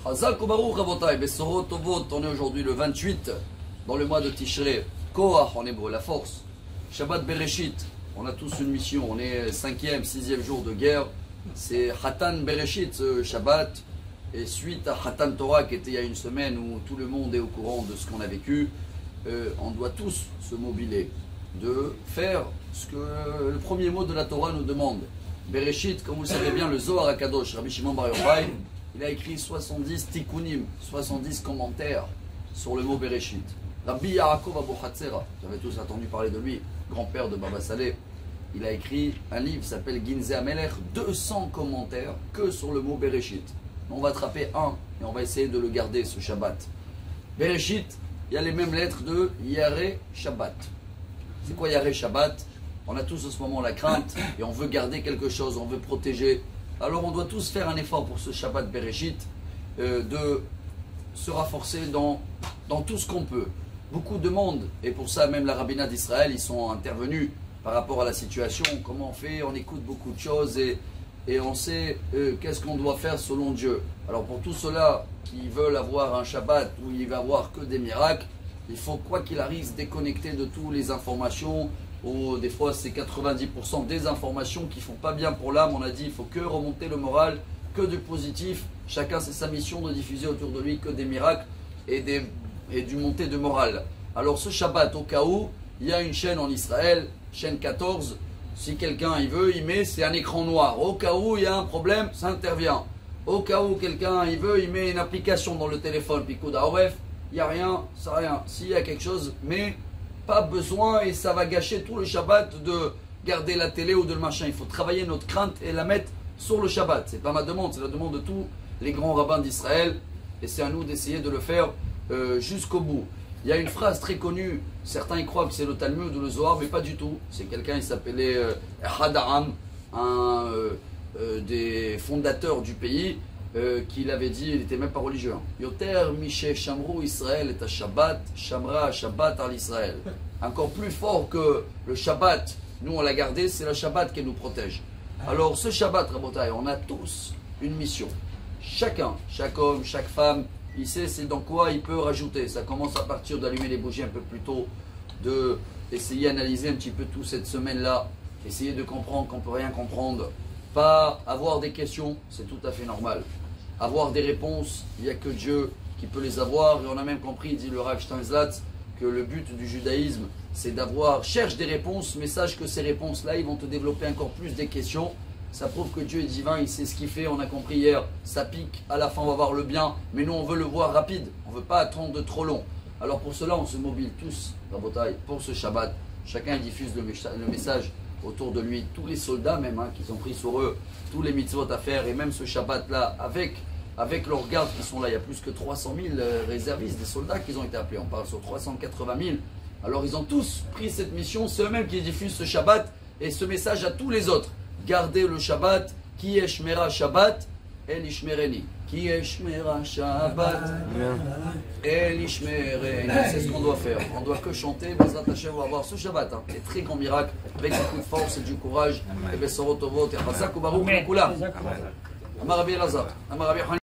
Hazak Baruch Rabotai, Besorot Tovot, on est aujourd'hui le 28 dans le mois de Tishrei. Koach en hébreu, la force. Shabbat Bereshit, on a tous une mission, on est 5e, 6e jour de guerre. C'est Hatan Bereshit ce Shabbat. Et suite à Hatan Torah qui était il y a une semaine où tout le monde est au courant de ce qu'on a vécu, on doit tous se mobiliser, de faire ce que le premier mot de la Torah nous demande. Bereshit, comme vous le savez bien, le Zohar HaKadosh, Rabbi Shimon Bar Yochai, il a écrit 70 tikkunim, 70 commentaires sur le mot Bereshit. Rabbi Yaakov Abu Hatzera, vous avez tous entendu parler de lui, grand-père de Baba Saleh, il a écrit un livre qui s'appelle Ginzei HaMelech, 200 commentaires que sur le mot Bereshit. On va attraper un et on va essayer de le garder ce Shabbat. Bereshit, il y a les mêmes lettres de Yareh Shabbat. C'est quoi Yareh Shabbat? On a tous en ce moment la crainte et on veut garder quelque chose, on veut protéger. Alors on doit tous faire un effort pour ce Shabbat Bereshit de se renforcer dans tout ce qu'on peut. Beaucoup demandent, et pour ça même la rabbinat d'Israël, ils sont intervenus par rapport à la situation. Comment on fait? On écoute beaucoup de choses et on sait qu'est-ce qu'on doit faire selon Dieu. Alors pour tous ceux-là qui veulent avoir un Shabbat où il va y avoir que des miracles, il faut quoi qu'il arrive se déconnecter de toutes les informations. Ou des fois c'est 90% des informations qui ne font pas bien pour l'âme. On a dit il faut que remonter le moral, que du positif. Chacun c'est sa mission de diffuser autour de lui que des miracles et du montée de morale. Alors ce Shabbat, au cas où, il y a une chaîne en Israël, chaîne 14. Si quelqu'un il veut, il met, c'est un écran noir. Au cas où il y a un problème, ça intervient. Au cas où quelqu'un il veut, il met une application dans le téléphone. Puis coup d'Arwef, il n'y a rien, ça rien. S'il y a quelque chose, mais pas besoin et ça va gâcher tout le Shabbat de garder la télé ou de le machin. Il faut travailler notre crainte et la mettre sur le Shabbat. C'est pas ma demande, c'est la demande de tous les grands rabbins d'Israël. Et c'est à nous d'essayer de le faire jusqu'au bout. Il y a une phrase très connue, certains y croient que c'est le Talmud ou le Zohar, mais pas du tout. C'est quelqu'un, il s'appelait Hada'am, un des fondateurs du pays, qui l'avait dit, il n'était même pas religieux. Yoter Miché Shamrou Israël et à Shabbat, Shamra Shabbat al Israël. Encore plus fort que le Shabbat, nous on l'a gardé, c'est le Shabbat qui nous protège. Alors ce Shabbat, Rabotai, on a tous une mission. Chacun, chaque homme, chaque femme, il sait c'est dans quoi il peut rajouter. Ça commence à partir d'allumer les bougies un peu plus tôt, d'essayer d'analyser un petit peu tout cette semaine-là, essayer de comprendre qu'on ne peut rien comprendre. Pas avoir des questions, c'est tout à fait normal. Avoir des réponses, il n'y a que Dieu qui peut les avoir. Et on a même compris, dit le Rav Steinzlatz, que le but du judaïsme, c'est cherche des réponses, mais sache que ces réponses-là, ils vont te développer encore plus des questions. Ça prouve que Dieu est divin, il sait ce qu'il fait. On a compris hier, ça pique, à la fin on va voir le bien. Mais nous, on veut le voir rapide, on ne veut pas attendre de trop long. Alors pour cela, on se mobile tous, Rabotai, pour ce Shabbat. Chacun diffuse le message autour de lui, tous les soldats même qui ont pris sur eux tous les mitzvot à faire, et même ce Shabbat là avec leurs gardes qui sont là, il y a plus que 300 000 réservistes, des soldats qui ont été appelés, on parle sur 380 000. Alors ils ont tous pris cette mission, c'est eux-mêmes qui diffusent ce Shabbat et ce message à tous les autres. Gardez le Shabbat, qui est Shmera Shabbat, El Ishmereni. Qui est Shmera Shabbat, El Ishmereni. C'est ce qu'on doit faire. On doit que chanter. Bezrat Hashem, on va avoir ce Shabbat. Des très grands miracles, avec beaucoup de force et du courage. Et Besorot Tovot, et Chazak Baruch Kula. Amar Rabbi Elazar, Amar Rabbi